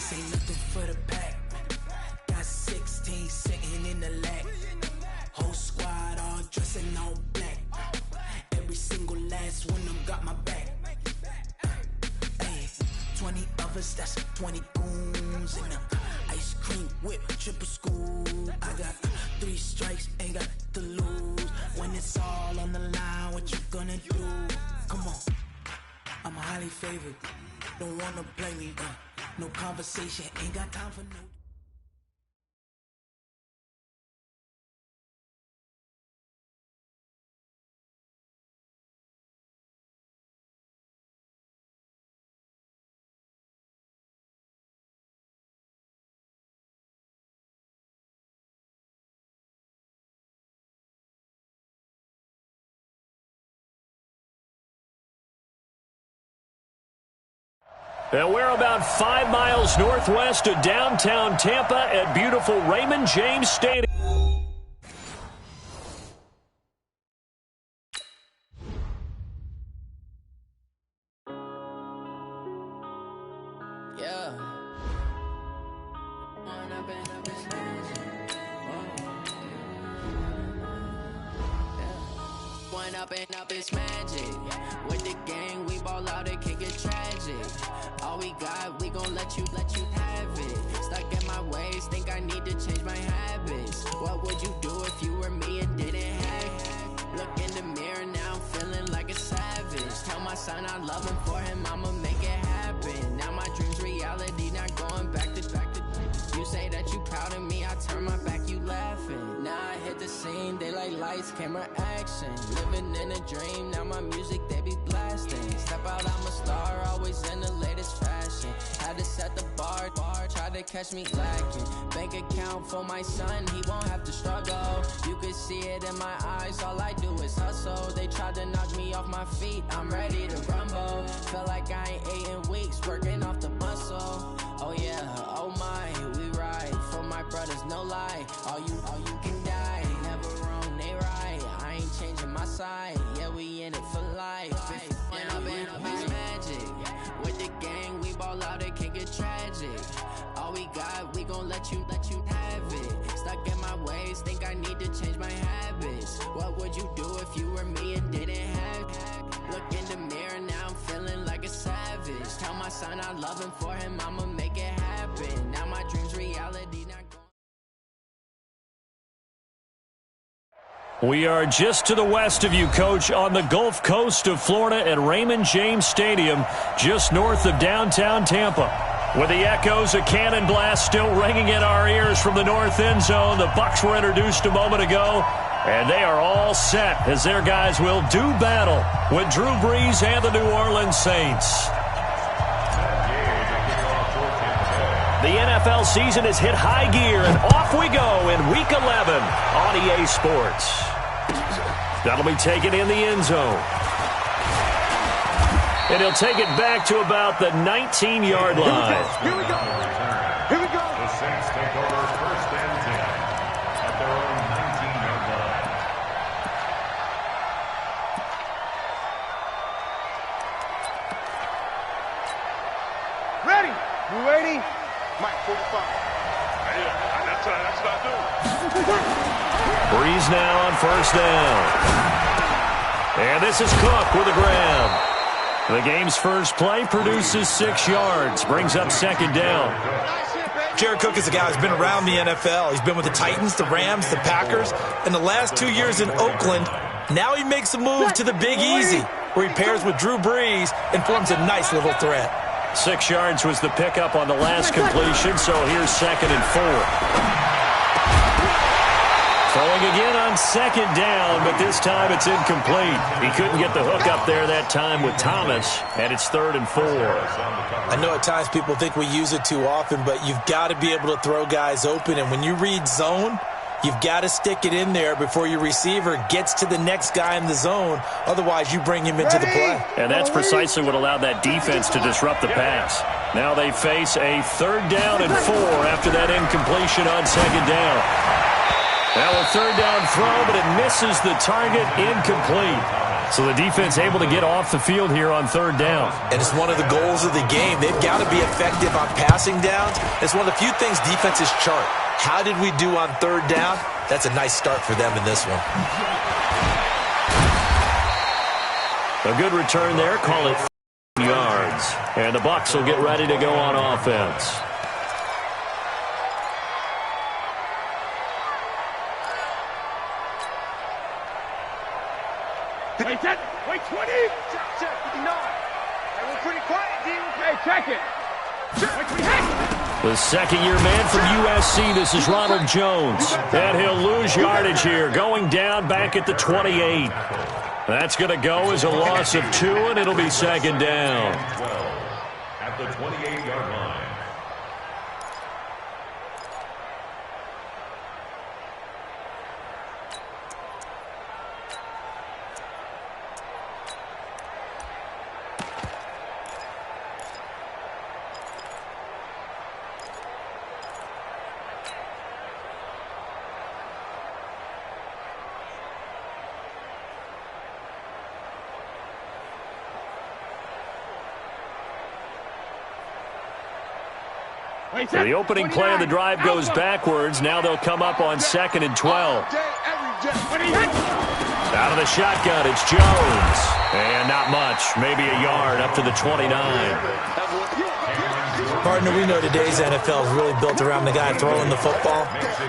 this ain't nothing for the pack. Got 16 sitting in the lag. Whole squad all dressing all black. Every single last one of them got my back. 20 of us, that's 20 goons in them. Ice cream whip, triple scoop. I got 3 strikes, ain't got to lose. When it's all on the line, what you gonna do? Come on, I'm highly favored. Don't wanna play me, no conversation, ain't got time for no. And we're about 5 miles northwest of downtown Tampa at beautiful Raymond James Stadium. Yeah. One up and up is magic. With the gang, we ball out, it can get tragic. All we got, we gon' let you have it. Stuck in my ways, think I need to change my habits. What would you do if you were me and didn't have it? Look in the mirror, now I'm feeling like a savage. Tell my son I love him, for him I'ma make it happen. Now my dream's reality, not going back to. You say that you proud of me, I turn my back, you laughing. Now I hit the scene, they like lights, camera, action. Living in a dream, now my music, they be blasting. Step out, I'm a star, always in the latest fashion. Had to set the bar, try to catch me lacking. Bank account for my son, he won't have to struggle. You could see it in my eyes, all I do is hustle. They tried to knock me off my feet, I'm ready to rumble. Feel like I ain't ate in weeks, working off the muscle. Oh yeah, oh my, we ride for my brothers, no lie. All you can die, never wrong, they right. I ain't changing my side, yeah, we in it for life. When up and up is magic. With the gang, we ball out, it can get tragic. All we got, we gon' let you have it. Stuck in my ways, think I need to change my habits. What would you do if you were me and didn't have it? Look in the mirror, now I'm feeling like a savage. Tell my son I love him, for him I'ma make it happen. Now my dream's reality, not We are just to the west of you, Coach, on the Gulf Coast of Florida at Raymond James Stadium, just north of downtown Tampa. With the echoes of cannon blast still ringing in our ears from the north end zone, the Bucs were introduced a moment ago, and they are all set as their guys will do battle with Drew Brees and the New Orleans Saints. The NFL season has hit high gear, and off we go in Week 11 on EA Sports. That'll be taken in the end zone. And he'll take it back to about the 19-yard line. Here we go. Here we go. The Saints take over first and 10 at their own 19-yard line. Ready? You ready? Mike, 45. That's not doing. Brees now on first down. And this is Cook with the grab. The game's first play produces 6 yards, brings up second down. Jared Cook is a guy who's been around the NFL. He's been with the Titans, the Rams, the Packers, and the last 2 years in Oakland. Now he makes a move to the Big Easy, where he pairs with Drew Brees and forms a nice little threat. 6 yards was the pickup on the last completion, so here's 2nd and 4. Throwing again on second down, but this time it's incomplete. He couldn't get the hook up there that time with Thomas, and it's 3rd and 4. I know at times people think we use it too often, but you've got to be able to throw guys open, and when you read zone, you've got to stick it in there before your receiver gets to the next guy in the zone. Otherwise, you bring him into the play. And that's precisely what allowed that defense to disrupt the pass. Now they face a 3rd down and 4 after that incompletion on second down. Now a 3rd down throw, but it misses the target, incomplete. So the defense able to get off the field here on third down. And it's one of the goals of the game. They've got to be effective on passing downs. It's one of the few things defenses chart. How did we do on third down? That's a nice start for them in this one. A good return there. Call it yards. And the Bucs will get ready to go on offense. Wait, 20. Check, 59. Hey, we're pretty quiet, D. Hey, check it. The second-year man for USC, this is Ronald Jones. And he'll lose yardage here, going down back at the 28. That's going to go as a loss of 2, and it'll be second down. At the 28-yard line. So the opening play of the drive goes backwards. Now they'll come up on 2nd and 12. Out of the shotgun, it's Jones. And not much, maybe a yard up to the 29. Partner, we know today's NFL is really built around the guy throwing the football.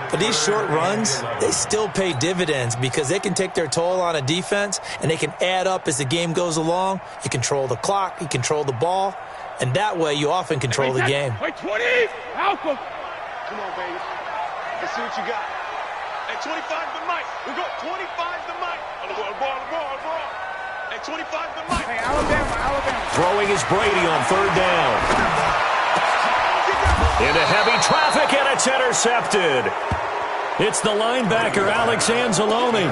But these short runs, they still pay dividends because they can take their toll on a defense and they can add up as the game goes along. You control the clock, you control the ball, and that way you often control the game. Wait, 20. Alpha. Come on, baby. Let's see what you got. Hey, 25 the mic. We go 25 the mic. On the ball. Hey, 25 the mic. Hey, Alabama. Throwing is Brady on third down. Into heavy traffic, and it's intercepted. It's the linebacker, Alex Anzalone.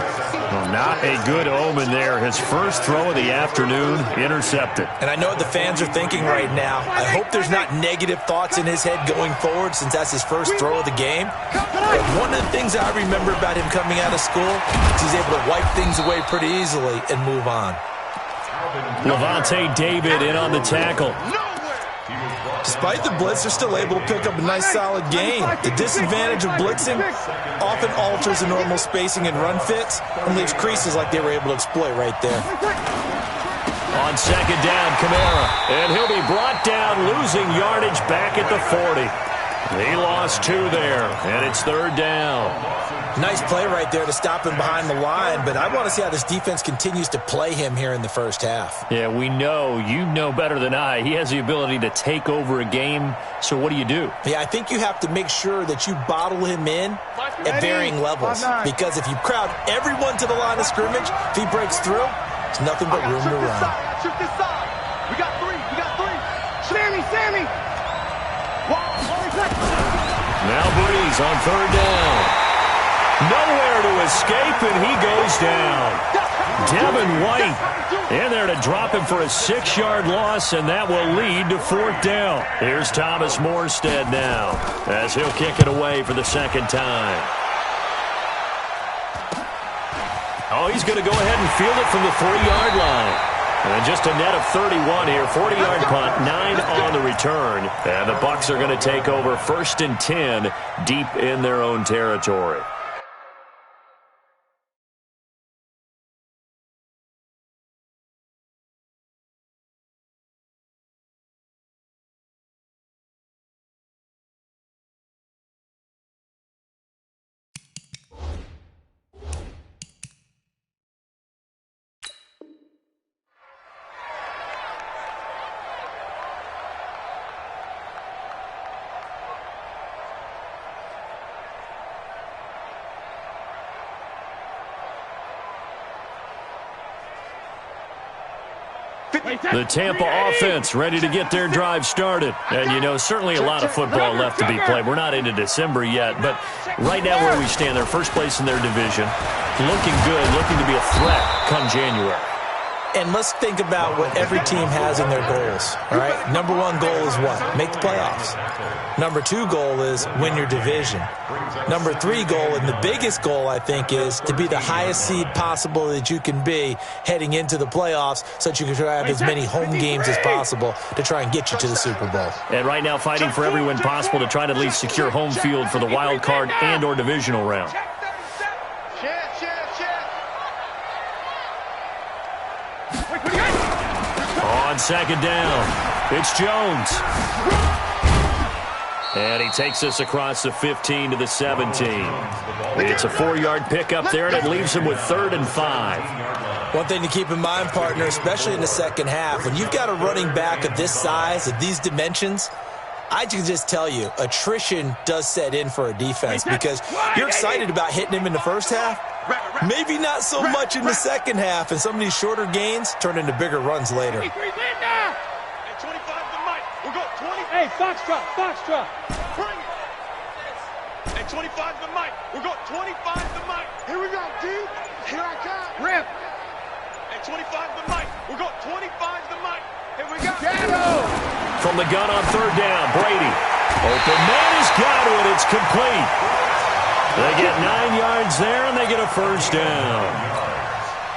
Well, not a good omen there. His first throw of the afternoon, intercepted. And I know what the fans are thinking right now. I hope there's not negative thoughts in his head going forward since that's his first throw of the game. But one of the things I remember about him coming out of school is he's able to wipe things away pretty easily and move on. Levante David in on the tackle. Despite the blitz, they're still able to pick up a nice solid gain. The disadvantage of blitzing often alters the normal spacing and run fits and leaves creases like they were able to exploit right there. On second down, Kamara. And he'll be brought down, losing yardage back at the 40. He lost 2 there, and it's third down. Nice play right there to stop him behind the line, but I want to see how this defense continues to play him here in the first half. Yeah, we know. You know better than I. He has the ability to take over a game, so what do you do? Yeah, I think you have to make sure that you bottle him in at varying levels, because if you crowd everyone to the line of scrimmage, if he breaks through, it's nothing but room to run. Shoot this side. We got 3. Sammy. Now Breeze on third down. Nowhere to escape, and he goes down. Devin White in there to drop him for a 6-yard loss, and that will lead to fourth down. Here's Thomas Morstead now as he'll kick it away for the second time. Oh, he's going to go ahead and field it from the 3-yard line. And just a net of 31 here, 40-yard punt, 9 on the return. And the Bucs are going to take over 1st and 10 deep in their own territory. The Tampa offense ready to get their drive started. And, you know, certainly a lot of football left to be played. We're not into December yet, but right now where we stand, they're first place in their division. Looking good, looking to be a threat come January. And let's think about what every team has in their goals, all right? Number one goal is what? Make the playoffs. Number two goal is win your division. Number three goal, and the biggest goal, I think, is to be the highest seed possible that you can be heading into the playoffs so that you can try to have as many home games as possible to try and get you to the Super Bowl. And right now fighting for every win possible to try to at least secure home field for the wild card and or divisional round. On second down, it's Jones. And he takes us across the 15 to the 17. It's a 4-yard pickup there, and it leaves him with 3rd and 5. One thing to keep in mind, partner, especially in the second half, when you've got a running back of this size, of these dimensions, I can just tell you, attrition does set in for a defense because you're excited about hitting him in the first half. Maybe not so much in the second half, and some of these shorter gains turn into bigger runs later. Hey, 25 to Mike. We'll go 20. Hey, Foxtrot. Bring it. Hey, 25 to Mike. We'll go 25 to Mike. Here we go, D. Here I come. Rip. Hey, 25 to Mike. We'll go 25 to Mike. Here we go. From the gun on 3rd down, Brady. Open man has got it. It's complete. They get 9 yards there, and they get a 1st down.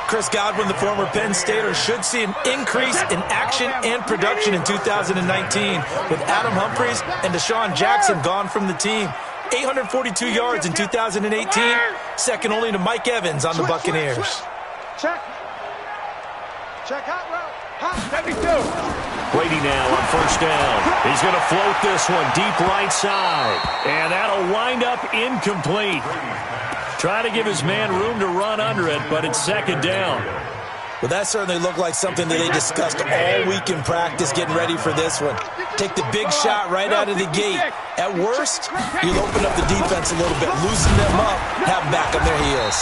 Chris Godwin, the former Penn Stater, should see an increase in action and production in 2019 with Adam Humphries and Deshaun Jackson gone from the team. 842 yards in 2018, second only to Mike Evans on the Buccaneers. Check out route. 72. Brady now on 1st down. He's going to float this one deep right side. And that'll wind up incomplete. Try to give his man room to run under it, but it's 2nd down. Well, that certainly looked like something that they discussed all week in practice getting ready for this one. Take the big shot right out of the gate. At worst, you'll open up the defense a little bit, loosen them up, have them back on their heels.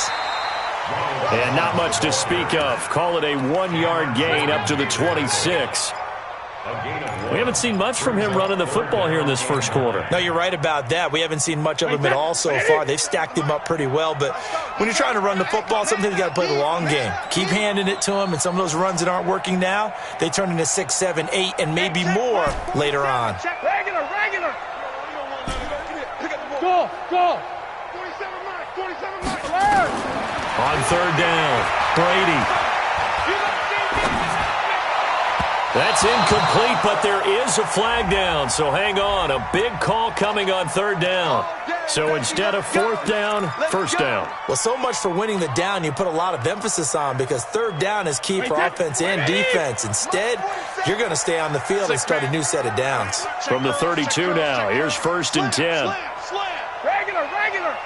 And not much to speak of. Call it a 1-yard gain up to the 26. We haven't seen much from him running the football here in this first quarter. No, you're right about that. We haven't seen much of him at all so far. They've stacked him up pretty well, but when you're trying to run the football, sometimes you got to play the long game. Keep handing it to him, and some of those runs that aren't working now, they turn into 6, 7, 8, and maybe more later on. Regular. Go. 47 Mike. On 3rd down, Brady. That's incomplete, but there is a flag down, so hang on. A big call coming on 3rd down. So instead of 4th down, 1st down. Well, so much for winning the down you put a lot of emphasis on because 3rd down is key for offense and defense. Instead, you're going to stay on the field and start a new set of downs. From the 32 now, here's 1st and 10. Regular.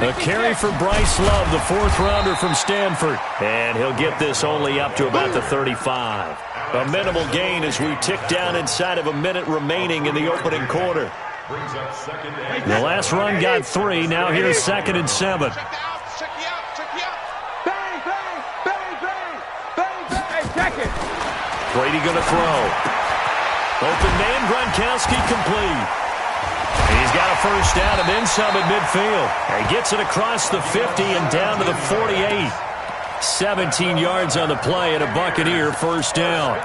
A carry for Bryce Love, the 4th-rounder from Stanford. And he'll get this only up to about the 35. A minimal gain as we tick down inside of a minute remaining in the opening quarter. The last run got 3. Now here's 2nd and 7. Check you out. Bang. Hey, check it. Brady going to throw. Open man, Gronkowski complete. He's got a 1st down and then some at midfield. He gets it across the 50 and down to the 48. 17 yards on the play and a Buccaneer 1st down.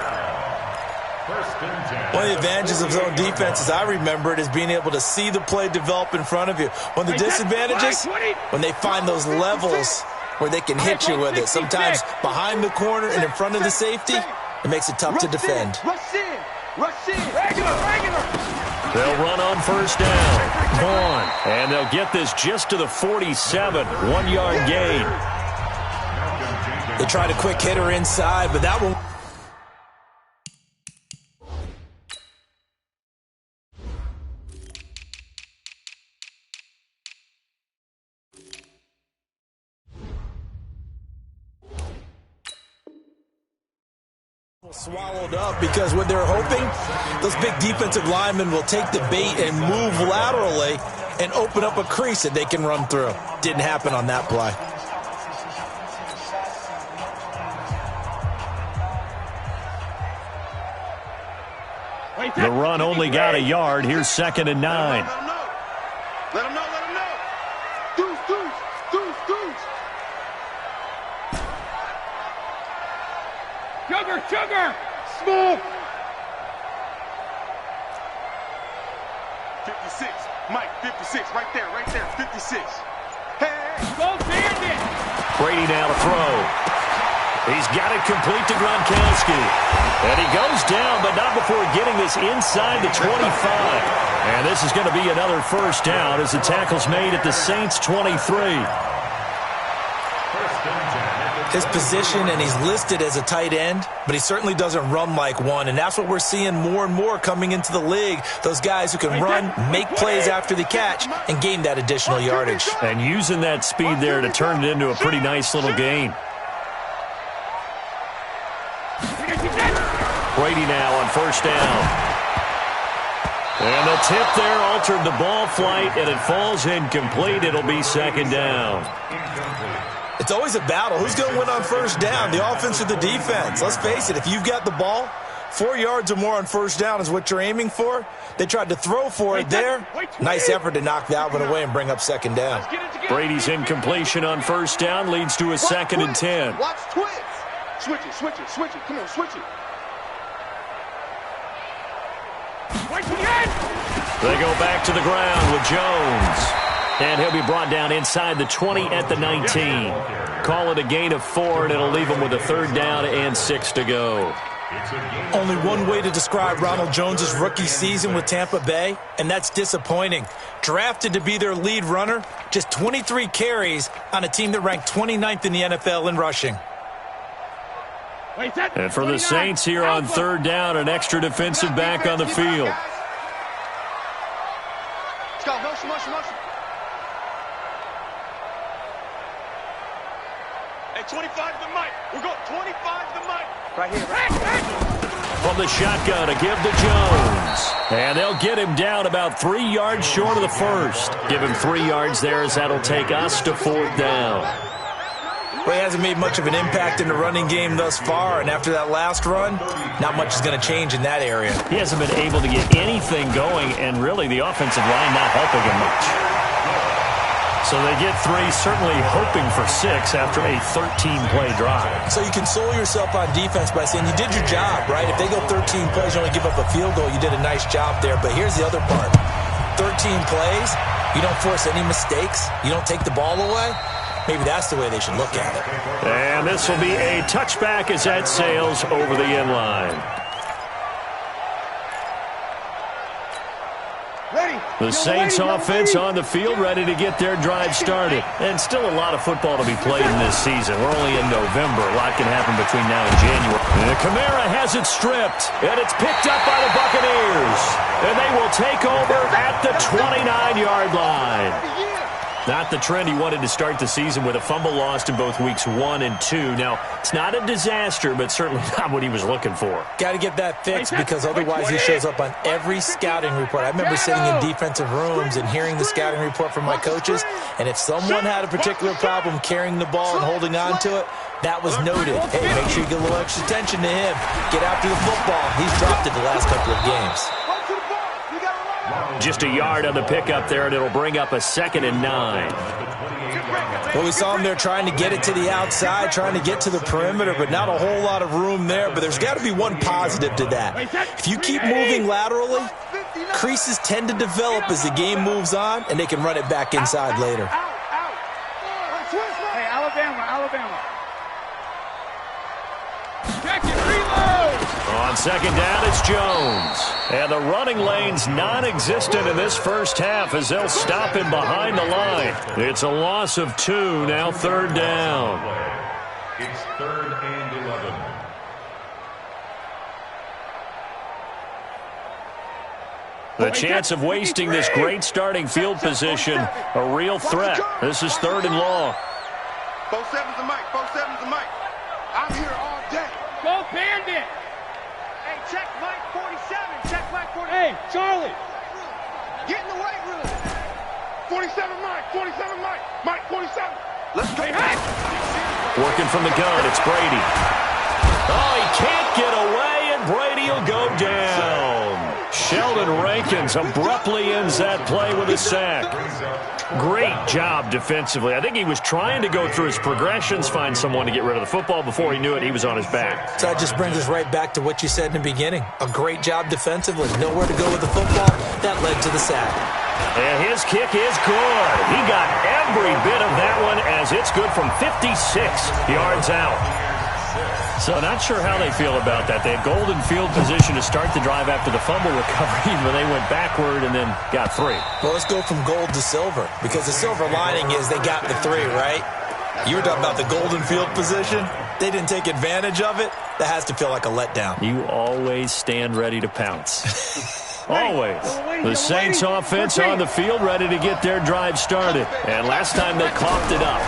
One of the advantages of zone defense, as I remember it, is being able to see the play develop in front of you. One of the disadvantages, when they find those levels where they can hit you with it. Sometimes behind the corner and in front of the safety, it makes it tough to defend. Rush in. Regular. They'll run on 1st down. Vaughn. And they'll get this just to the 47. 1-yard gain. They tried a quick hitter inside, but that one... swallowed up because what they're hoping, those big defensive linemen will take the bait and move laterally and open up a crease that they can run through. Didn't happen on that play. The run only got a yard. Here's 2nd and 9. Let him know. Sugar! Smooth! 56. Mike, 56. Right there. 56. Hey! Go Bandit! Brady now to throw. He's got it complete to Gronkowski. And he goes down, but not before getting this inside the 25. And this is going to be another first down as the tackle's made at the Saints' 23. His position, and he's listed as a tight end, but he certainly doesn't run like one, and that's what we're seeing more and more coming into the league. Those guys who can run, make plays after the catch, and gain that additional yardage. And using that speed there to turn it into a pretty nice little gain. Brady now on first down. And the tip there altered the ball flight, and it falls incomplete. It'll be second down. It's always a battle. Who's going to win on first down, the offense or the defense? Let's face it, if you've got the ball, 4 yards or more on first down is what you're aiming for. They tried to throw for it there. Nice effort to knock that one away and bring up second down. Brady's incompletion on first down leads to a 2nd and 10. Watch twitch. Switch it. Come on, switch it. They go back to the ground with Jones. And he'll be brought down inside the 20 at the 19. Call it a gain of 4, and it'll leave him with a 3rd down and 6 to go. Only one way to describe Ronald Jones' rookie season with Tampa Bay, and that's disappointing. Drafted to be their lead runner, just 23 carries on a team that ranked 29th in the NFL in rushing. And for the Saints here on 3rd down, an extra defensive back on the field. Let's go, motion. Hey, 25 to Mike. We're going 25 to Mike. Right here. From the shotgun to give to Jones. And they'll get him down about 3 yards short of the first. Give him 3 yards there as that'll take us to 4th down. Well, he hasn't made much of an impact in the running game thus far, and after that last run, not much is going to change in that area. He hasn't been able to get anything going, and really the offensive line not helping him much. So they get 3, certainly hoping for 6 after a 13-play drive. So you console yourself on defense by saying you did your job, right? If they go 13 plays, you only give up a field goal, you did a nice job there. But here's the other part. 13 plays, you don't force any mistakes, you don't take the ball away. Maybe that's the way they should look at it. And this will be a touchback as that sails over the end line. The Saints offense on the field ready to get their drive started. And still a lot of football to be played in this season. We're only in November. A lot can happen between now and January. And Kamara has it stripped. And it's picked up by the Buccaneers. And they will take over at the 29-yard line. Not the trend he wanted to start the season with a fumble lost in both weeks 1 and 2. Now, it's not a disaster, but certainly not what he was looking for. Got to get that fixed because otherwise he shows up on every scouting report. I remember sitting in defensive rooms and hearing the scouting report from my coaches, and if someone had a particular problem carrying the ball and holding on to it, that was noted. Hey, make sure you get a little extra attention to him. Get after the football. He's dropped it the last couple of games. Just a yard on the pickup there, and it'll bring up a 2nd and 9. Well, we saw him there trying to get it to the outside, trying to get to the perimeter, but not a whole lot of room there. But there's got to be one positive to that. If you keep moving laterally, creases tend to develop as the game moves on, and they can run it back inside later. Hey, Alabama. Check it, reload! On 2nd down, it's Jones. And the running lane's non-existent in this first half as they'll stop him behind the line. It's a loss of 2, now 3rd down. It's 3rd and 11. The chance of wasting this great starting field position, a real threat. This is 3rd and long. 4-7's the mic. I'm here all day. Go Bandit! Hey, check Mike 47. Check Mike 47. Hey, Charlie! Get in the weight room. 47 Mike. Mike 47. Let's go. Hey. Working from the gun, it's Brady. Oh, he can't get away, and Brady will go down. Sheldon Rankins abruptly ends that play with a sack. Great job defensively. I think he was trying to go through his progressions, find someone to get rid of the football. Before he knew it, he was on his back. So that just brings us right back to what you said in the beginning. A great job defensively. Nowhere to go with the football. That led to the sack. And his kick is good. He got every bit of that one as it's good from 56 yards out. So not sure how they feel about that. They had golden field position to start the drive after the fumble recovery, but they went backward and then got 3. Well, let's go from gold to silver, because the silver lining is they got the 3, right? You were talking about the golden field position. They didn't take advantage of it. That has to feel like a letdown. You always stand ready to pounce. Always. The Saints offense on the field ready to get their drive started. And last time they coughed it up,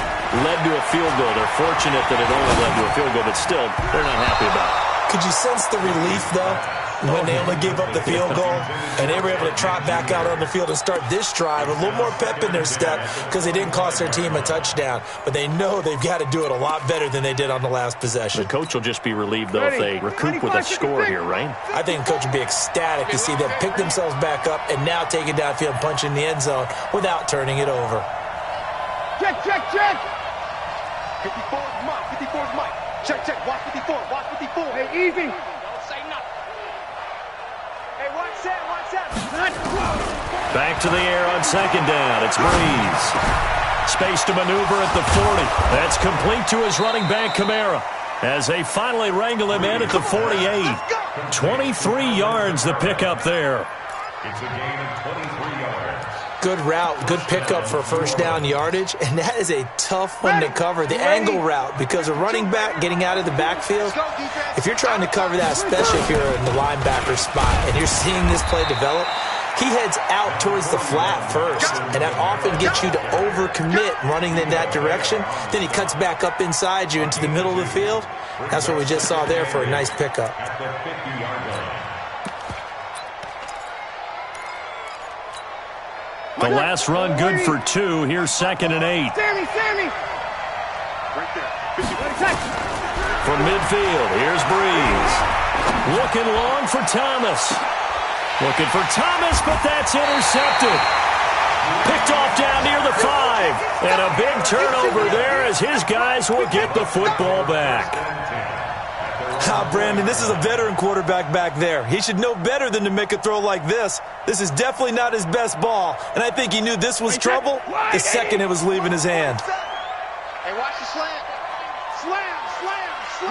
led to a field goal. They're fortunate that it only led to a field goal, but still, they're not happy about it. Could you sense the relief, though, when they only gave up the field goal and they were able to trot back out on the field and start this drive a little more pep in their step because they didn't cost their team a touchdown, but they know they've got to do it a lot better than they did on the last possession. The coach will just be relieved, though, if they recoup with a score here, right? I think the coach would be ecstatic to see them pick themselves back up and now take it downfield and punch in the end zone without turning it over. Check, check, check. 54's Mike. 54's Mike. Check, check. Watch 54. Watch 54. Hey, easy. Don't say nothing. Hey, watch that. Watch that. Back to the air on second down. It's Breeze. Space to maneuver at the 40. That's complete to his running back, Kamara, as they finally wrangle him in at the 48. 23 yards the pickup there. It's a gain of 23 yards. Good route, good pickup for first down yardage, and that is a tough one to cover, the angle route, because a running back getting out of the backfield, if you're trying to cover that, especially if you're in the linebacker spot and you're seeing this play develop, he heads out towards the flat first, and that often gets you to overcommit running in that direction. Then he cuts back up inside you into the middle of the field. That's what we just saw there for a nice pickup. At the 50-yard line. The last run good for 2. Here's 2nd and 8. Sammy! Right there. 50. From midfield, here's Breeze. Looking long for Thomas. Looking for Thomas, but that's intercepted. Picked off down near the 5. And a big turnover there as his guys will get the football back. Brandon, this is a veteran quarterback back there. He should know better than to make a throw like this. This is definitely not his best ball, and I think he knew this was trouble the second it was leaving his hand. Hey, watch the slam. Slam.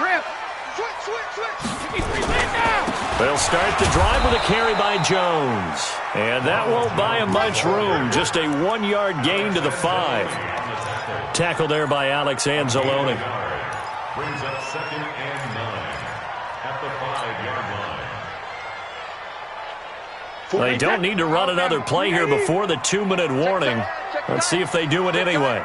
Rip. Switch. They'll start the drive with a carry by Jones. And that won't buy him much room. Just a 1-yard gain to the 5. Tackle there by Alex Anzalone. Brings up 2nd and 9 at the 5-yard line. They don't need to run another play here before the 2-minute warning. Let's see if they do it anyway.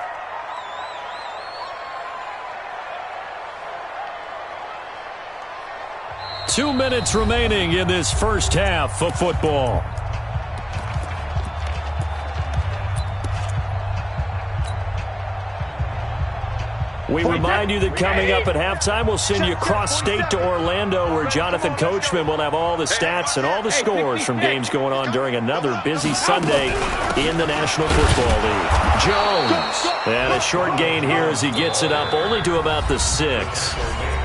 Two minutes remaining in this first half of football. We remind you that coming up at halftime, we'll send you cross-state to Orlando, where Jonathan Coachman will have all the stats and all the scores from games going on during another busy Sunday in the National Football League. Jones, and a short gain here as he gets it up only to about the 6.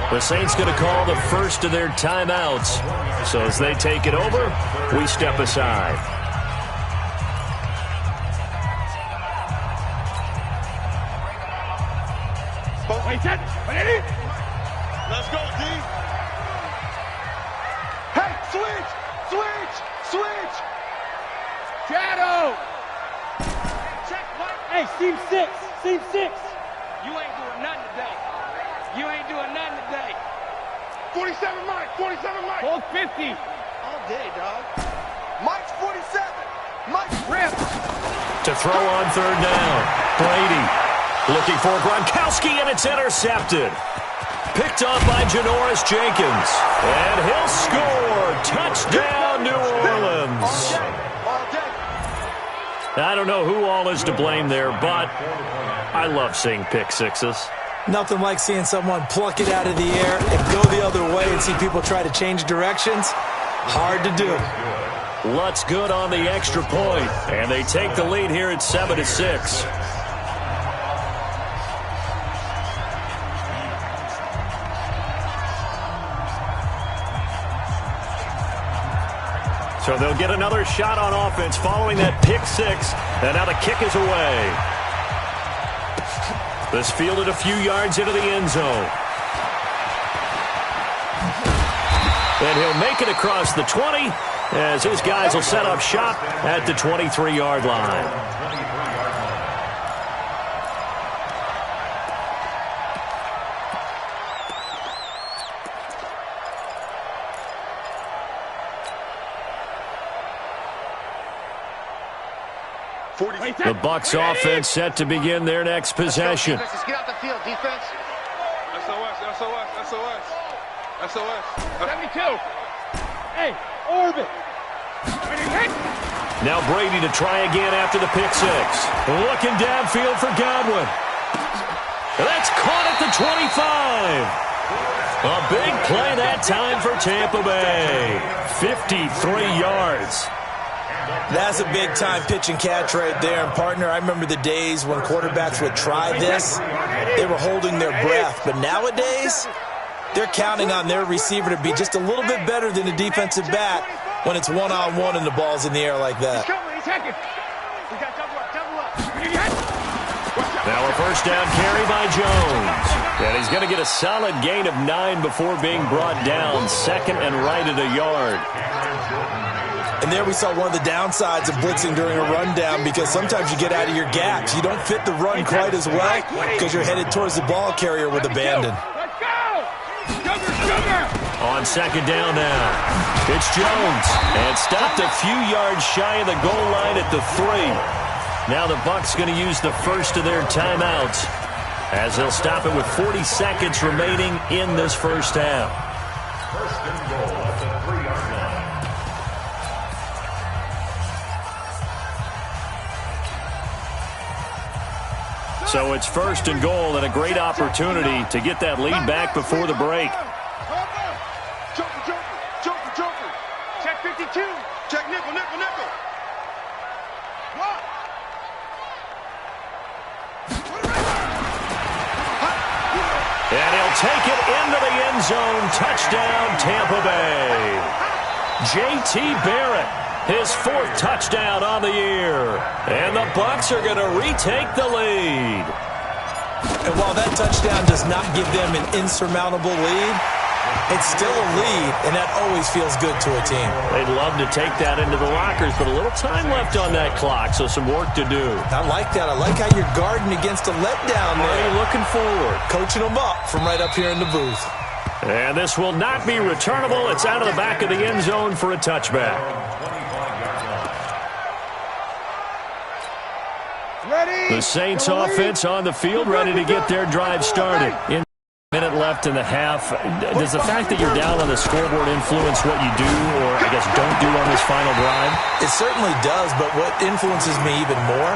The Saints going to call the first of their timeouts. So as they take it over, we step aside. Let's go, D. Hey, switch. Shadow. Check, Mike. Hey, seam 6. You ain't doing nothing today. 47 Mike. Hold 50. All day, dog. Mike's 47. Mike's rip. To throw on 3rd down. Brady looking for Gronkowski, and it's intercepted. Picked off by Janoris Jenkins. And he'll score. Touchdown, New Orleans. I don't know who all is to blame there, but I love seeing pick sixes. Nothing like seeing someone pluck it out of the air and go the other way and see people try to change directions. Hard to do. Lutz good on the extra point, and they take the lead here at 7-6. So they'll get another shot on offense following that pick six, and now the kick is away. This fielded a few yards into the end zone. And he'll make it across the 20 as his guys will set up shop at the 23-yard line. The Bucs offense set to begin their next possession. Let's get out the field, defense. SOS, SOS, SOS. SOS. 72. Hey, orbit. Now Brady to try again after the pick six. Looking downfield for Godwin. That's caught at the 25. A big play that time for Tampa Bay. 53 yards. That's a big-time pitch and catch right there. And, partner, I remember the days when quarterbacks would try this. They were holding their breath. But nowadays, they're counting on their receiver to be just a little bit better than the defensive back when it's one-on-one and the ball's in the air like that. Now a first down carry by Jones. And he's going to get a solid gain of 9 before being brought down. Second and right at a yard. And there we saw one of the downsides of blitzing during a rundown, because sometimes you get out of your gaps. You don't fit the run quite as well because you're headed towards the ball carrier with abandon. On second down now, it's Jones. And stopped a few yards shy of the goal line at the 3. Now the Bucs going to use the first of their timeouts as they'll stop it with 40 seconds remaining in this first half. First and goal at the 3-yard line. So it's first and goal and a great opportunity to get that lead back before the break. Joker. Check 52. Check nickel. What? And he'll take it into the end zone. Touchdown, Tampa Bay. J.T. Barrett, his 4th touchdown on the year. And the Bucs are going to retake the lead. And while that touchdown does not give them an insurmountable lead, it's still a lead, and that always feels good to a team. They'd love to take that into the lockers, but a little time left on that clock, so some work to do. I like that. I like how you're guarding against a letdown there. Already looking forward. Coaching them up from right up here in the booth. And this will not be returnable. It's out of the back of the end zone for a touchback. The Saints offense on the field, ready to get their drive started. In a minute left in the half. Does the fact that you're down on the scoreboard influence what you do, or I guess don't do on this final drive? It certainly does, but what influences me even more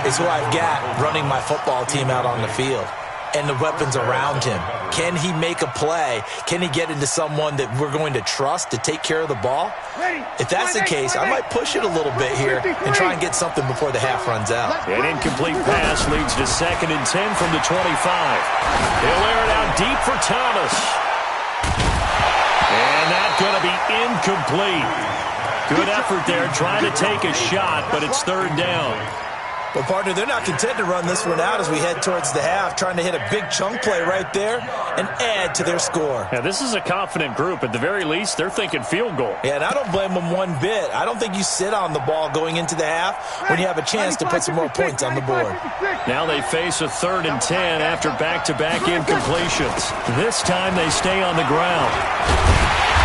is who I've got running my football team out on the field and the weapons around him. Can he make a play? Can he get into someone that we're going to trust to take care of the ball? If that's the case, I might push it a little bit here and try and get something before the half runs out. An incomplete pass leads to 2nd and 10 from the 25. He'll air it out deep for Thomas. And that's going to be incomplete. Good effort there trying to take a shot, but it's 3rd down. Well, partner, they're not content to run this one out as we head towards the half, trying to hit a big chunk play right there and add to their score. Yeah, this is a confident group. At the very least, they're thinking field goal. Yeah, and I don't blame them one bit. I don't think you sit on the ball going into the half when you have a chance to put some more points on the board. Now they face a 3rd and 10 after back-to-back incompletions. This time they stay on the ground.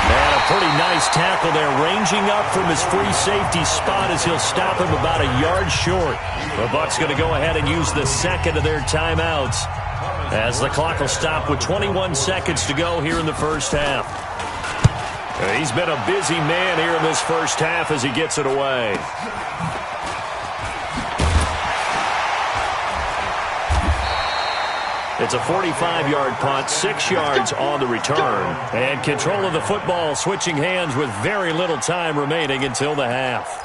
And a pretty nice tackle there, ranging up from his free safety spot as he'll stop him about a yard short. The Bucs going to go ahead and use the 2nd of their timeouts as the clock will stop with 21 seconds to go here in the first half. He's been a busy man here in this first half as he gets it away. It's a 45-yard punt, 6 yards on the return. And control of the football switching hands with very little time remaining until the half.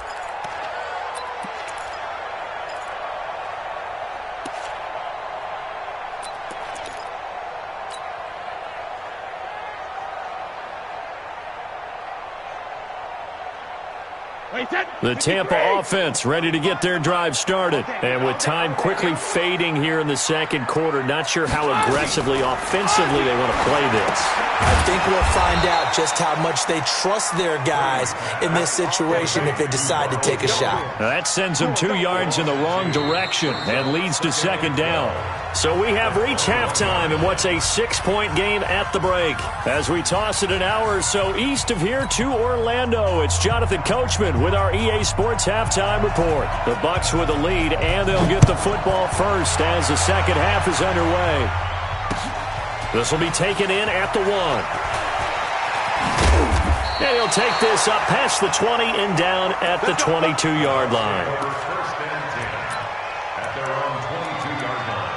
The Tampa offense ready to get their drive started. And with time quickly fading here in the second quarter, not sure how aggressively, offensively they want to play this. I think we'll find out just how much they trust their guys in this situation if they decide to take a shot. That sends them 2 yards in the wrong direction and leads to second down. So we have reached halftime in what's a 6-point game at the break. As we toss it an hour or so east of here to Orlando, it's Jonathan Coachman with our EA Sports Halftime Report. The Bucs with the lead, and they'll get the football first as the second half is underway. This will be taken in at the 1. And he'll take this up past the 20 and down at the 22-yard line. First and 10 at their own 22-yard line.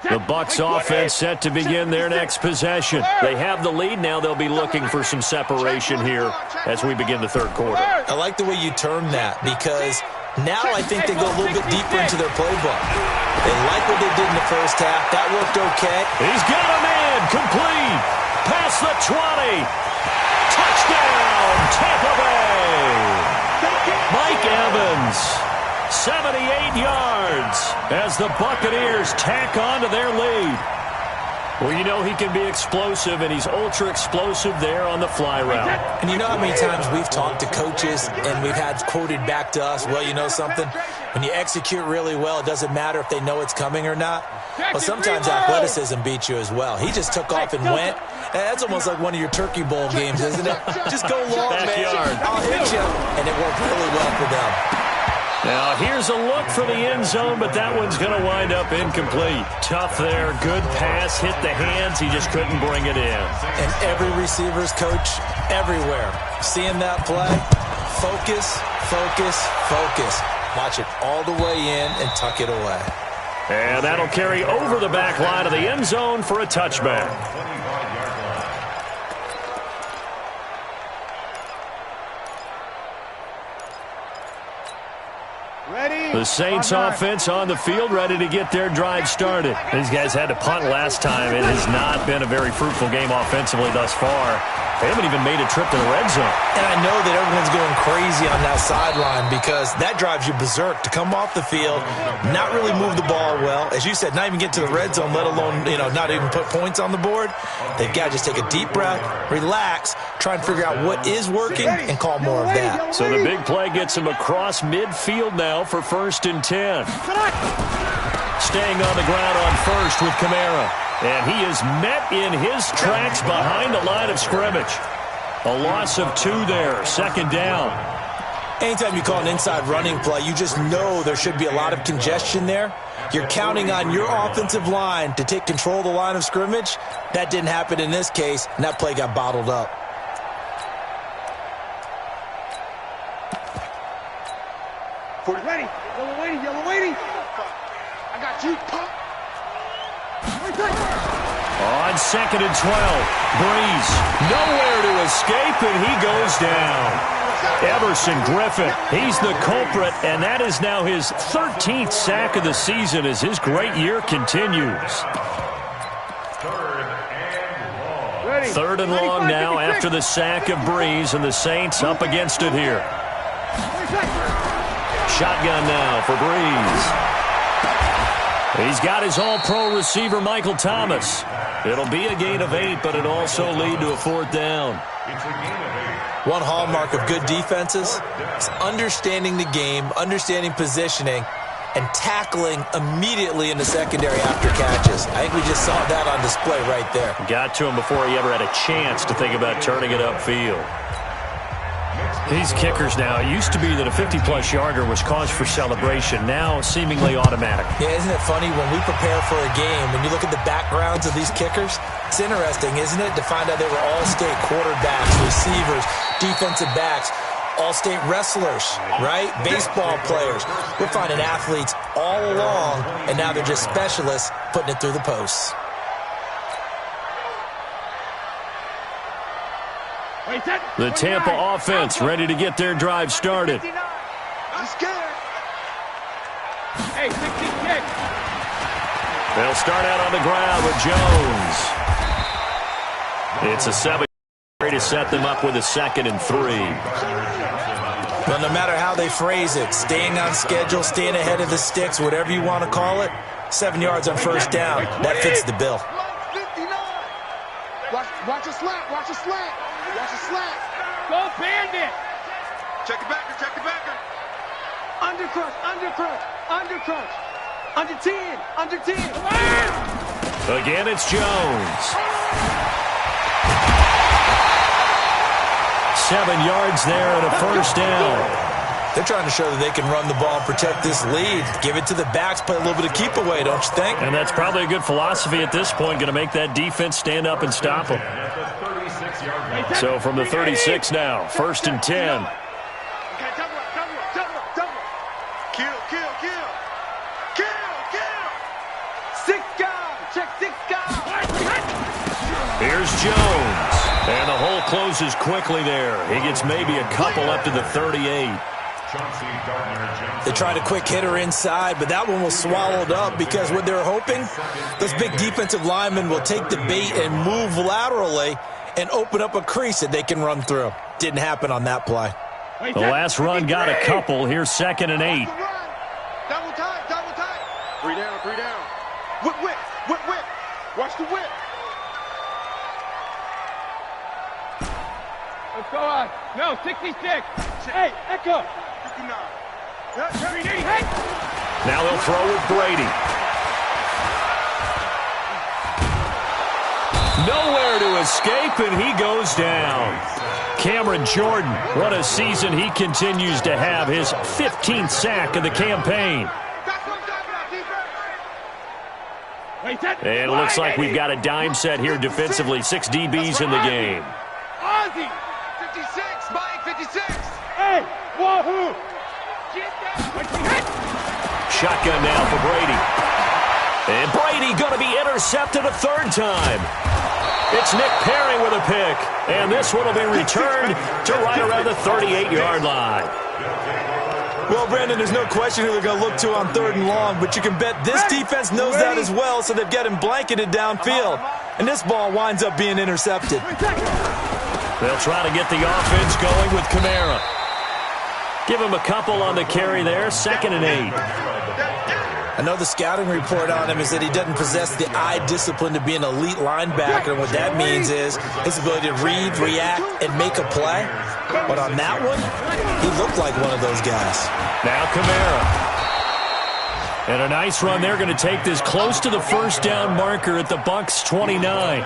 The Bucs offense set to begin their next possession. They have the lead. Now they'll be looking for some separation here as we begin the third quarter. I like the way you term that, because now I think they go a little bit deeper into their playbook. They like what they did in the first half. That worked okay. He's got a man. Complete. Past the 20. Touchdown, Tampa Bay. Mike Evans. 78 yards as the Buccaneers tack on to their lead. Well, you know he can be explosive, and he's ultra-explosive there on the fly route. And you know how many times we've talked to coaches and we've had quoted back to us, well, you know something? When you execute really well, it doesn't matter if they know it's coming or not. Well, sometimes athleticism beats you as well. He just took off and went. That's almost like one of your Turkey Bowl games, isn't it? Just go long, Backyard. man. I'll hit you. And it worked really well for them. Now, here's a look for the end zone, but that one's going to wind up incomplete. Tough there. Good pass. Hit the hands. He just couldn't bring it in. And every receiver's coach everywhere. Seeing that play, focus, focus, focus. Watch it all the way in and tuck it away. And that'll carry over the back line of the end zone for a touchback. The Saints offense on the field, ready to get their drive started. These guys had to punt last time. It has not been a very fruitful game offensively thus far. They haven't even made a trip to the red zone. And I know that everyone's going crazy on that sideline because that drives you berserk to come off the field, not really move the ball well. As you said, not even get to the red zone, let alone, not even put points on the board. They've got to just take a deep breath, relax, try and figure out what is working, and call more of that. So the big play gets him across midfield now for 1st and 10. Staying on the ground on first with Kamara. And he is met in his tracks behind the line of scrimmage. A loss of 2 there, 2nd down. Anytime you call an inside running play, you just know there should be a lot of congestion there. You're counting on your offensive line to take control of the line of scrimmage. That didn't happen in this case, and that play got bottled up. Ready, yellow lady, yellow lady. I got you. On 2nd and 12, Breeze nowhere to escape, and he goes down. Everson Griffin, he's the culprit, and that is now his 13th sack of the season as his great year continues. 3rd and long now after the sack of Breeze, and the Saints up against it here. Shotgun now for Breeze. He's got his all-pro receiver, Michael Thomas. It'll be a gain of 8, but it also lead to a 4th down. One hallmark of good defenses is understanding the game, understanding positioning, and tackling immediately in the secondary after catches. I think we just saw that on display right there. Got to him before he ever had a chance to think about turning it upfield. These kickers now, it used to be that a 50-plus yarder was cause for celebration. Now, seemingly automatic. Yeah, isn't it funny when we prepare for a game, when you look at the backgrounds of these kickers, it's interesting, isn't it, to find out they were all-state quarterbacks, receivers, defensive backs, all-state wrestlers, right? Baseball players. We're finding athletes all along, and now they're just specialists putting it through the posts. The Tampa offense ready to get their drive started. I'm scared. Hey, 16 kick. They'll start out on the ground with Jones. It's a 7 to set them up with a 2nd and 3. But no matter how they phrase it, staying on schedule, staying ahead of the sticks, whatever you want to call it, 7 yards on first down, that fits the bill. 59. Watch a slant. Watch a slant. Watch a slant. Go Bandit. Check the backer. Check the backer. Undercrunch. Undercrunch. Undercrunch. Under 10. Under 10. Again, it's Jones. 7 yards there and a first down. They're trying to show that they can run the ball and protect this lead. Give it to the backs, play a little bit of keep away, don't you think? And that's probably a good philosophy at this point, going to make that defense stand up and stop them. So from the 36 now, 1st and 10. Okay, double up. Kill. Six guys. Check 6 guys. Here's Jones. And the hole closes quickly there. He gets maybe a couple up to the 38. They tried a quick hitter inside, but that one was swallowed up because what they're hoping, those big defensive linemen will take the bait and move laterally and open up a crease that they can run through. Didn't happen on that play. The last run got a couple. Here's 2nd and 8. Double time. 3 down. Whip. Watch the whip. Let's go on. No, 66. Hey, Echo. 59. Hey. Now they'll throw with Brady. Nowhere to escape, and he goes down. Cameron Jordan, what a season he continues to have. His 15th sack of the campaign. And it looks like we've got a dime set here defensively. 6 DBs in the game. Ozzy. 56. Mike, 56. Hey, wahoo. Shotgun now for Brady. And Brady going to be intercepted a 3rd time. It's Nick Perry with a pick. And this one will be returned to right around the 38-yard line. Well, Brandon, there's no question who they're going to look to on 3rd and long, but you can bet this defense knows that as well, so they've got him blanketed downfield. And this ball winds up being intercepted. They'll try to get the offense going with Kamara. Give him a couple on the carry there, 2nd and 8. I know the scouting report on him is that he doesn't possess the eye discipline to be an elite linebacker, and what that means is his ability to read, react, and make a play. But on that one, he looked like one of those guys. Now Kamara. And a nice run. They're going to take this close to the first down marker at the Bucs 29.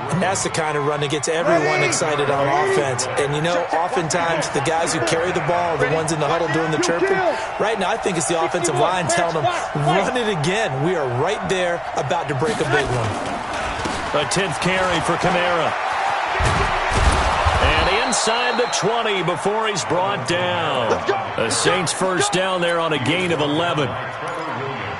And that's the kind of run that gets everyone excited on offense. And, you know, oftentimes the guys who carry the ball are the ones in the huddle doing the chirping. Right now, I think it's the offensive line telling them, run it again. We are right there about to break a big one. A 10th carry for Kamara. And inside the 20 before he's brought down. The Saints first down there on a gain of 11.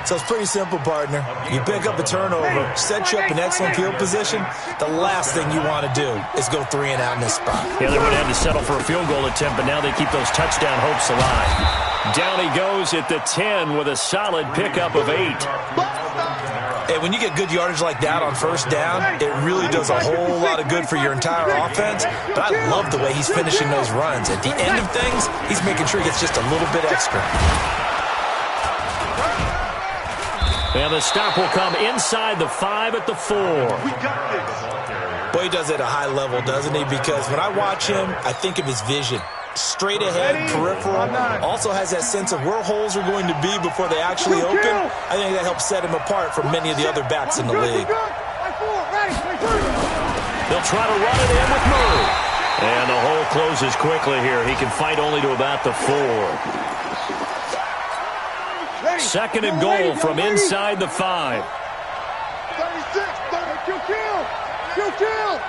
So it's pretty simple, partner. You pick up a turnover, set you up in excellent field position. The last thing you want to do is go 3 and out in this spot. Yeah, they would have to settle for a field goal attempt, but now they keep those touchdown hopes alive. Down he goes at the 10 with a solid pickup of 8. Hey, when you get good yardage like that on first down, it really does a whole lot of good for your entire offense. But I love the way he's finishing those runs. At the end of things, he's making sure he gets just a little bit extra. And the stop will come inside the 5 at the 4. Boy, he does it at a high level, doesn't he? Because when I watch him, I think of his vision. Straight ahead, peripheral. Also has that sense of where holes are going to be before they actually open. I think that helps set him apart from many of the other backs in the league. They'll try to run it in with Murray. And the hole closes quickly here. He can fight only to about the 4. Second and goal from inside the 5. 36, 30, kill.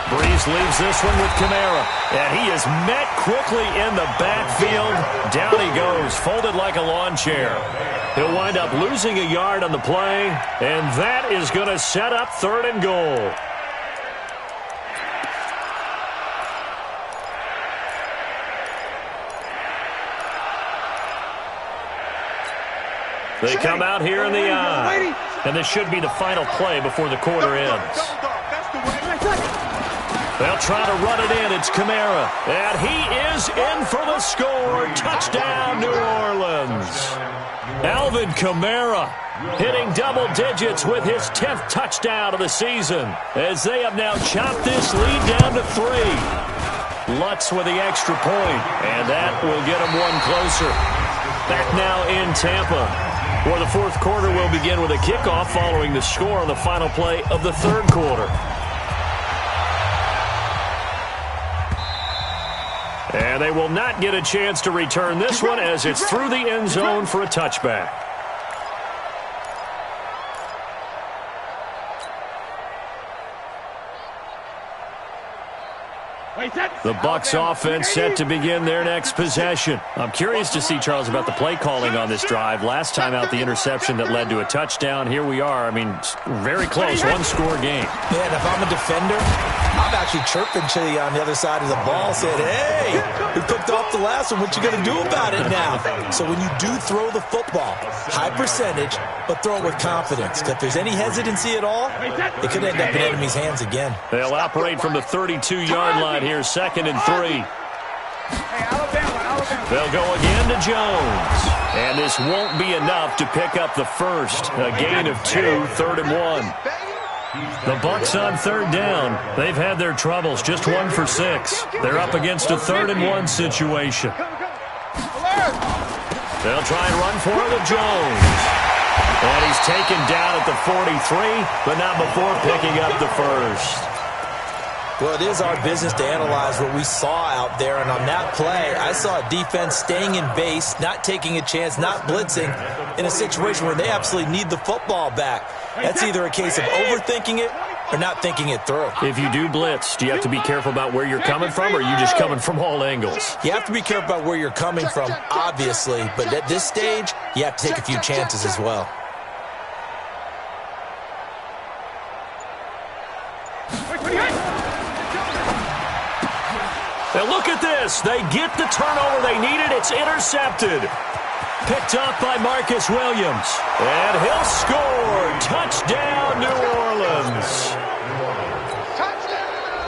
Breeze leaves this one with Kamara. And he is met quickly in the backfield. Down he goes, folded like a lawn chair. He'll wind up losing a yard on the play. And that is going to set up third and goal. They come out here in the I. And this should be the final play before the quarter ends. They'll try to run it in. It's Kamara. And he is in for the score. Touchdown, New Orleans. Alvin Kamara hitting double digits with his 10th touchdown of the season as they have now chopped this lead down to 3. Lutz with the extra point, and that will get them one closer. Back now in Tampa, where the fourth quarter will begin with a kickoff following the score on the final play of the third quarter. And they will not get a chance to return this one as it's through the end zone for a touchback. The Bucs offense set to begin their next possession. I'm curious to see, Charles, about the play calling on this drive. Last time out, the interception that led to a touchdown. Here we are. I mean, very close, one-score game. Man, if I'm a defender, I'm actually chirping to you on the other side of the ball, saying, hey, we picked off the last one. What you going to do about it now? So when you do throw the football, high percentage, but throw it with confidence. If there's any hesitancy at all, it could end up in enemy's hands again. They'll operate from the 32-yard line here, second and 3. They'll go again to Jones. And this won't be enough to pick up the first. A gain of 2, third and 1. The Bucs on third down. They've had their troubles, just 1 for 6. They're up against a third and 1 situation. They'll try and run for it with Jones. And he's taken down at the 43, but not before picking up the first. Well, it is our business to analyze what we saw out there, and on that play, I saw a defense staying in base, not taking a chance, not blitzing, in a situation where they absolutely need the football back. That's either a case of overthinking it or not thinking it through. If you do blitz, do you have to be careful about where you're coming from, or are you just coming from all angles? You have to be careful about where you're coming from, obviously, but at this stage, you have to take a few chances as well. And look at this. They get the turnover they needed. It's intercepted. Picked up by Marcus Williams. And he'll score. Touchdown, New Orleans.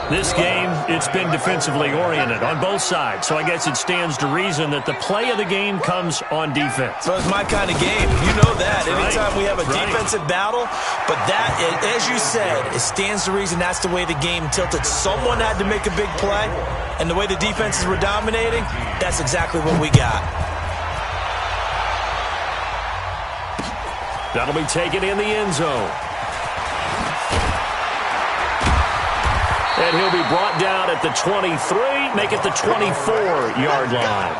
This game, it's been defensively oriented on both sides, so I guess it stands to reason that the play of the game comes on defense. So it's my kind of game. You know that. Anytime we have a defensive battle, but that, as you said, it stands to reason that's the way the game tilted. Someone had to make a big play, and the way the defenses were dominating, that's exactly what we got. That'll be taken in the end zone. And he'll be brought down at the 23, make it the 24-yard line.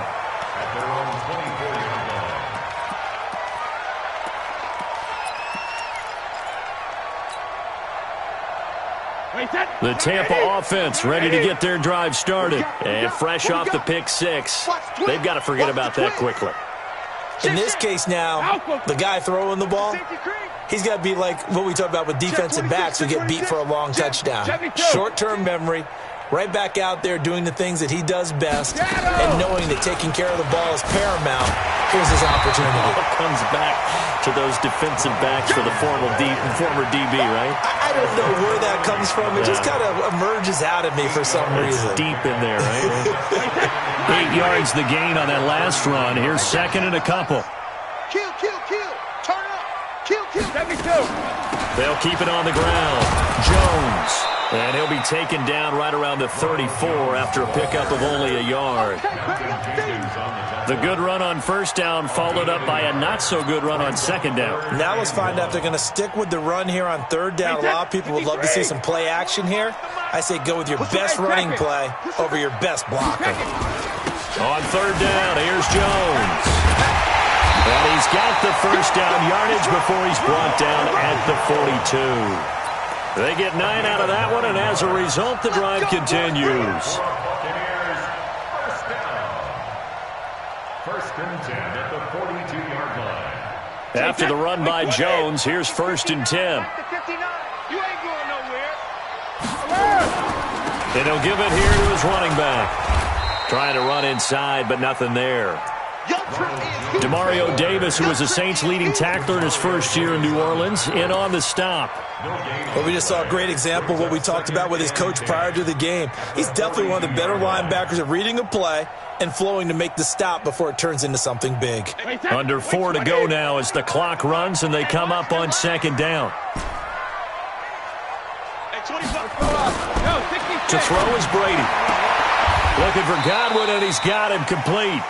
The Tampa offense ready to get their drive started. And fresh off the pick 6, they've got to forget about that quickly. In this case now, the guy throwing the ball, he's got to be like what we talk about with defensive backs who get beat for a long touchdown. Short-term memory, right back out there doing the things that he does best, and knowing that taking care of the ball is paramount. Here's his opportunity. It comes back to those defensive backs for the former DB, right? I don't know where that comes from. It just kind of emerges out of me for some reason. It's deep in there, right? 8 yards the gain on that last run. Here's second and a couple. Kill. Turn up. Kill. 72. They'll keep it on the ground. Jones. And he'll be taken down right around the 34 after a pickup of only a yard. The good run on first down followed up by a not-so-good run on second down. Now let's find out if they're going to stick with the run here on third down. A lot of people would love to see some play action here. I say go with your best running play over your best blocker. On third down, here's Jones. And he's got the first down yardage before he's brought down at the 42. They get 9 out of that one, and as a result, the drive continues. First and 10 at the 42-yard line. After the run by Jones, here's first and 10. You ain't going nowhere. And he'll give it here to his running back. Trying to run inside, but nothing there. Demario Davis, who was the Saints' leading tackler in his first year in New Orleans, in on the stop. Well, we just saw a great example of what we talked about with his coach prior to the game. He's definitely one of the better linebackers at reading a play and flowing to make the stop before it turns into something big. Under 4 to go now as the clock runs and they come up on second down. To throw is Brady. Looking for Godwin, and he's got him complete.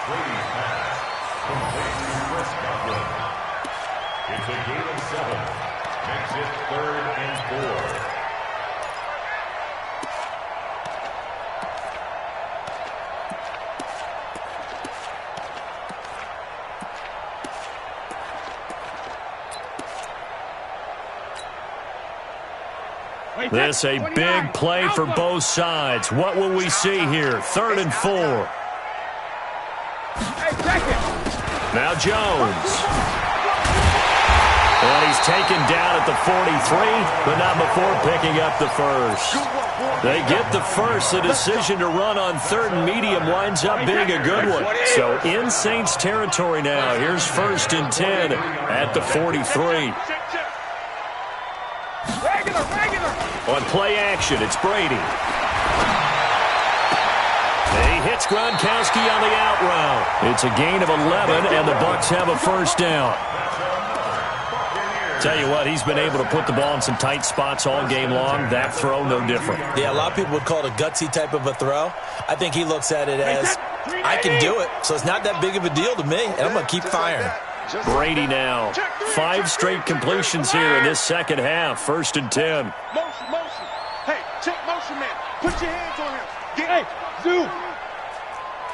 It's a gain of 7. Makes it 3rd and 4. This a big play for both sides. What will we see here? 3rd and 4. Now Jones. And he's taken down at the 43, but not before picking up the first. They get the first. The decision to run on 3rd and medium winds up being a good one. So in Saints territory now. Here's 1st and 10 at the 43. On play action, it's Brady. He hits Gronkowski on the out route. It's a gain of 11, and the Bucs have a first down. Tell you what, he's been able to put the ball in some tight spots all game long. That throw, no different. Yeah, a lot of people would call it a gutsy type of a throw. I think he looks at it as, I can do it, so it's not that big of a deal to me, and I'm going to keep firing. Brady now. 5 straight completions here in this second half. 1st and 10. Motion. Hey, check motion, man. Put your hands on him. Hey, zoom.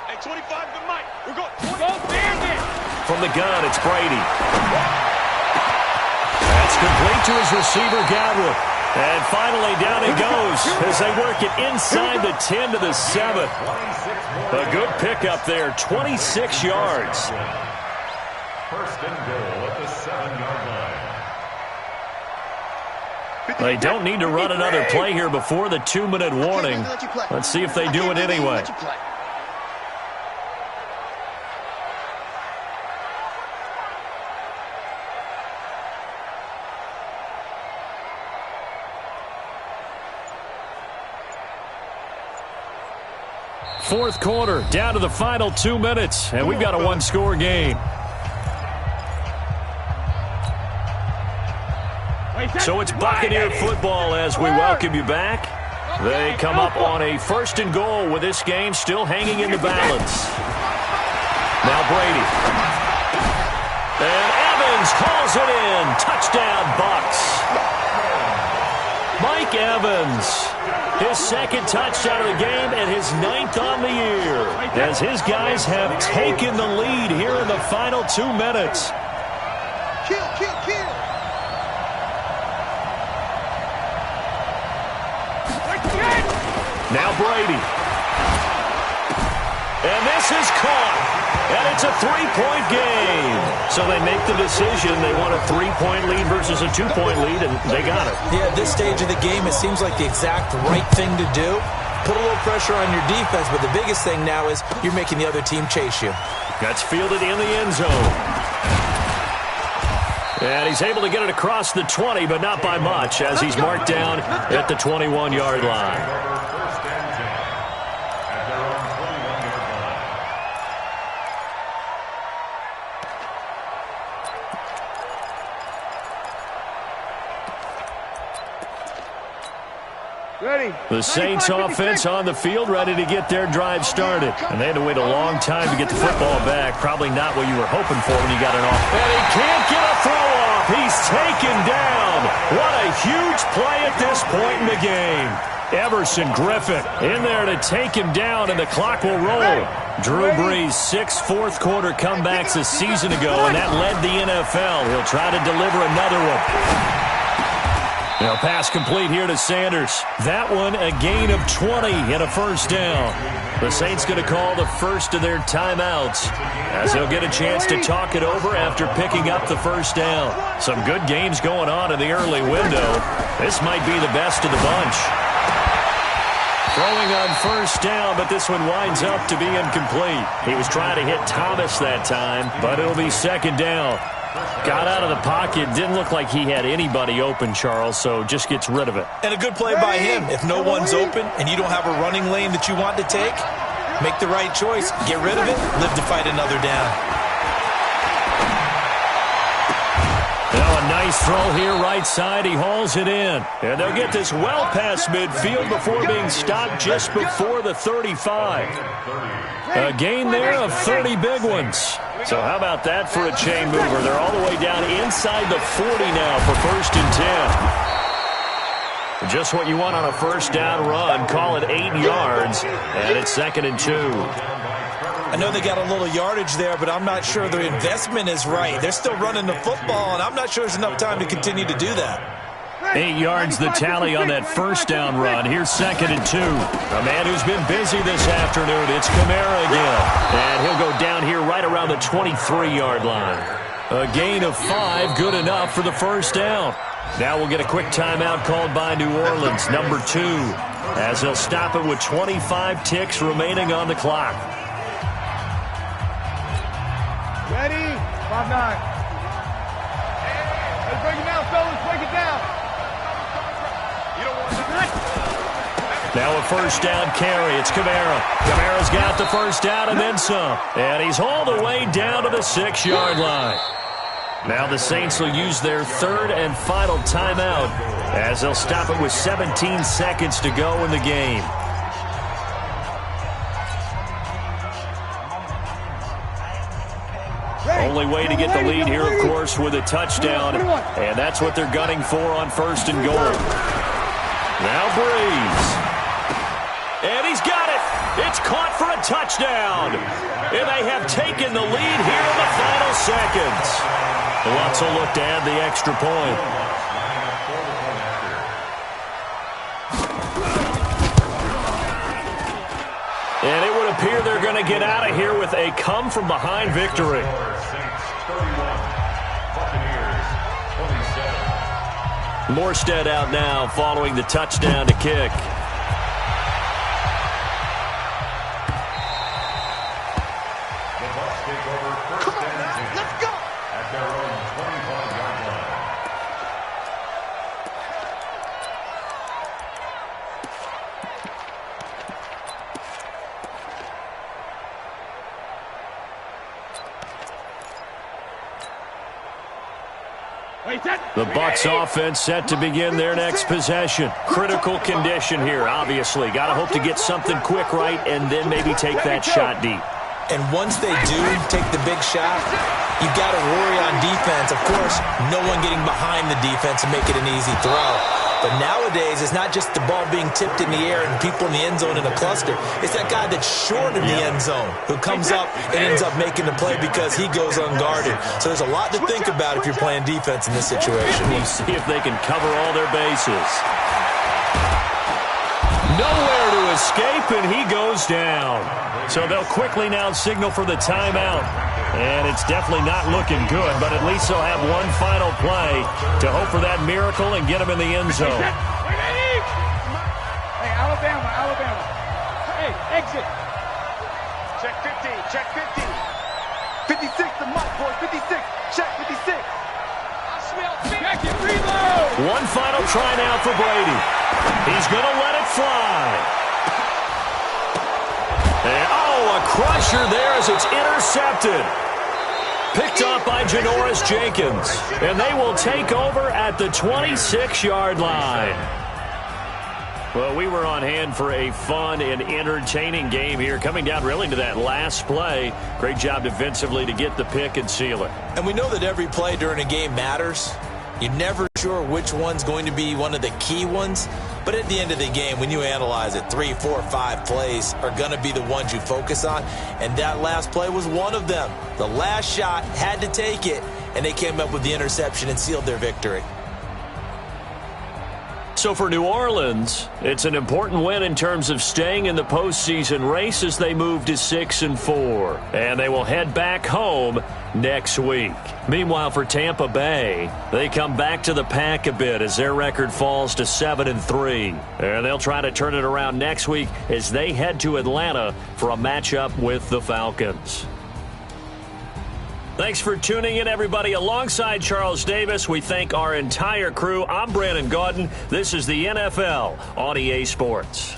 Hey, 25 to Mike. We're going. Go, bandit. From the gun, it's Brady. That's complete to his receiver, Godwin. And finally, down it goes as they work it inside the 10 to the 7. A good pickup there, 26 yards. First and goal at the 7-yard line. They don't need to run another play here before the 2-minute warning. Let's see if they do it anyway. Fourth quarter, down to the final 2 minutes, and we've got a one-score game. So it's Buccaneer football as we welcome you back. They come up on a 1st and goal with this game still hanging in the balance. Now Brady. And Evans calls it in. Touchdown, Bucs. Mike Evans. His 2nd touchdown of the game and his 9th on the year. As his guys have taken the lead here in the final 2 minutes. Kill. Now Brady. And this is caught. And it's a 3-point game. So they make the decision. They want a 3-point lead versus a 2-point lead, and they got it. Yeah, at this stage of the game, it seems like the exact right thing to do. Put a little pressure on your defense, but the biggest thing now is you're making the other team chase you. That's fielded in the end zone. And he's able to get it across the 20, but not by much, as he's marked down at the 21-yard line. Ready. The Saints offense on the field, ready to get their drive started. And they had to wait a long time to get the football back. Probably not what you were hoping for when you got it off. And he can't get a throw off. He's taken down. What a huge play at this point in the game. Everson Griffin in there to take him down, and the clock will roll. Drew Brees, 6 fourth-quarter comebacks a season ago, and that led the NFL. He'll try to deliver another one. Now pass complete here to Sanders. That one a gain of 20 and a first down. The Saints going to call the first of their timeouts as they'll get a chance to talk it over after picking up the first down. Some good games going on in the early window. This might be the best of the bunch. Throwing on first down, but this one winds up to be incomplete. He was trying to hit Thomas that time, but it'll be second down. Got out of the pocket. Didn't look like he had anybody open, Charles, so just gets rid of it. And a good play by him. If no one's open and you don't have a running lane that you want to take, make the right choice. Get rid of it. Live to fight another down. Now a nice throw here right side. He hauls it in. And they'll get this well past midfield before being stopped just before the 35. A gain there of 30 big ones. So how about that for a chain mover? They're all the way down inside the 40 now for 1st and 10. Just what you want on a first down run. Call it 8 yards, and it's 2nd and 2. I know they got a little yardage there, but I'm not sure their investment is right. They're still running the football, and I'm not sure there's enough time to continue to do that. 8 yards the tally on that first down run. Here's 2nd and 2. A man who's been busy this afternoon. It's Kamara again. And he'll go down here right around the 23-yard line. A gain of 5, good enough for the first down. Now we'll get a quick timeout called by New Orleans, number 2, as they'll stop it with 25 ticks remaining on the clock. Ready? 5-9. Let's break it down, fellas. Break it down. Now a first down carry. It's Kamara. Kamara's got the first down and then some. And he's all the way down to the 6-yard line. Now the Saints will use their 3rd and final timeout as they'll stop it with 17 seconds to go in the game. Only way to get the lead here, of course, with a touchdown. And that's what they're gunning for on 1st and goal. Now Brees. And he's got it. It's caught for a touchdown. And they have taken the lead here in the final seconds. Lutz will look to add the extra point. And it would appear they're going to get out of here with a come-from-behind victory. Morstead out now following the touchdown to kick. The Bucs offense set to begin their next possession. Critical condition here, obviously. Got to hope to get something quick right and then maybe take that shot deep. And once they do take the big shot, you've got to worry on defense. Of course, no one getting behind the defense and make it an easy throw. But nowadays, it's not just the ball being tipped in the air and people in the end zone in a cluster. It's that guy that's short of the end zone who comes up and ends up making the play because he goes unguarded. So there's a lot to think about if you're playing defense in this situation. We'll see if they can cover all their bases. Nowhere to escape, and he goes down. So they'll quickly now signal for the timeout. And it's definitely not looking good, but at least they'll have one final play to hope for that miracle and get them in the end zone. Hey, Alabama. Hey, exit. Check 15, check 15. 56, the mark, boys, 56. Check 56. I smell Check it, reload. One final try now for Brady. He's going to let it fly. And, a crusher there as it's intercepted. Picked up by Janoris Jenkins. And they will take over at the 26-yard line. Well, we were on hand for a fun and entertaining game here, coming down really to that last play. Great job defensively to get the pick and seal it. And we know that every play during a game matters. You're never sure which one's going to be one of the key ones. But at the end of the game, when you analyze it, 3, 4, 5 plays are going to be the ones you focus on. And that last play was one of them. The last shot had to take it, and they came up with the interception and sealed their victory. So for New Orleans, it's an important win in terms of staying in the postseason race as they move to 6-4. And they will head back home next week. Meanwhile, for Tampa Bay, they come back to the pack a bit as their record falls to 7-3. And they'll try to turn it around next week as they head to Atlanta for a matchup with the Falcons. Thanks for tuning in, everybody. Alongside Charles Davis, we thank our entire crew. I'm Brandon Gaudin. This is the NFL on EA Sports.